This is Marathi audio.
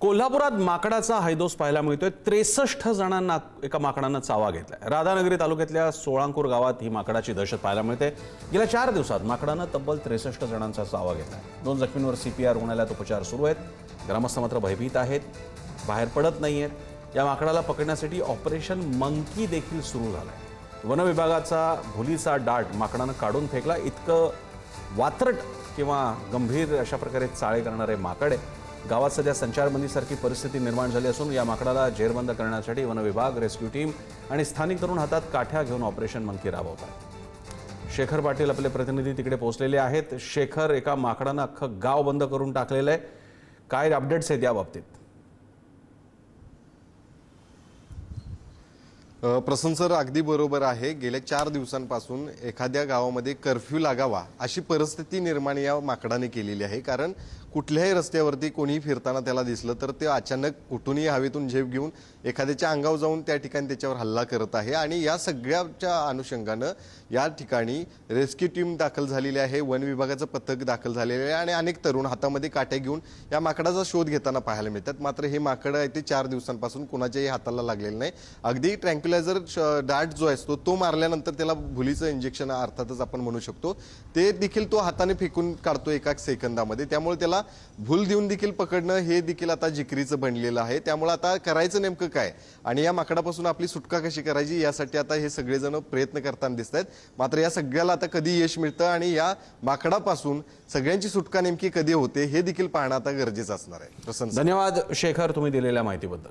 कोल्हापुरात माकडाचा हैदोस पाहायला मिळतोय। 63 जणांना एका माकडानं चावा घेतलाय। राधानगरी तालुक्यातल्या सोळांपूर गावात ही माकडाची दहशत पाहायला मिळते। गेल्या 4 दिवसात माकडानं तब्बल 63 जणांचा चावा घेतलाय। 2 जखमींवर CPR रुग्णालयात उपचार सुरू आहेत। ग्रामस्थ मात्र भयभीत आहेत, बाहेर पडत नाहीयेत। या माकडाला पकडण्यासाठी ऑपरेशन मंकी देखील सुरू झालंय। वन विभागाचा भुलीचा डाट माकडानं काढून फेकला। इतकं वात्रट किंवा गंभीर अशा प्रकारे चाळे करणारे माकड आहे। गावात सध्या संचारबंदीसारखी परिस्थिती निर्माण झाली असून या माकडाला जेरबंद करण्यासाठी वन विभाग, रेस्क्यू टीम आणि स्थानिक तरुण हातात काठ्या घेऊन ऑपरेशन मंकी राबवतात। शेखर पाटील आपले प्रतिनिधी तिकडे पोहोचलेले आहेत। शेखर, एका माकडानं अख्खं गाव बंद करून टाकलेलं आहे, काय अपडेट्स आहेत या बाबतीत? प्रसन्न सर, अगदी बरोबर आहे। गेल्या 4 दिवसांपासून एखाद्या गावामध्ये कर्फ्यू लागावा अशी परिस्थिती निर्माण या माकडाने केलेली आहे। कारण कुठल्याही रस्त्यावरती कोणी फिरताना त्याला दिसलं तर ते अचानक कुठूनही हवेतून झेप घेऊन एखाद्याच्या अंगावर जाऊन त्या ठिकाणी त्याच्यावर हल्ला करत आहे। आणि या सगळ्याच्या अनुषंगानं या ठिकाणी रेस्क्यू टीम दाखल झालेली आहे, वन विभागाचं पथक दाखल झालेलं आहे आणि अनेक तरुण हातामध्ये काट्या घेऊन या माकडाचा शोध घेताना पाहायला मिळतात। मात्र हे माकड आहे ते 4 दिवसांपासून कोणाच्याही हाताला लागलेलं नाही। अगदी ट्रँक्युलायझर डार्ट जो असतो तो मारल्यानंतर त्याला भुलीचं इंजेक्शन अर्थातच आपण म्हणू शकतो ते देखील तो हाताने फेकून काढतो एका सेकंदामध्ये। त्यामुळे त्याला भूल देऊन देखील पकडणं हे देखील आता जिकरीचं बनलेलं आहे। त्यामुळे आता करायचं नेमकं काय आणि या माकडापासून आपली सुटका कशी करायची यासाठी आता हे सगळेजण प्रयत्न करताना दिसत आहेत। मात्र या सगळ्याला आता कधी यश मिळतं आणि या माकडापासून सगळ्यांची सुटका नेमकी कधी होते हे देखील पाहणं आता गरजेचं असणार आहे। धन्यवाद शेखर, तुम्ही दिलेल्या माहितीबद्दल।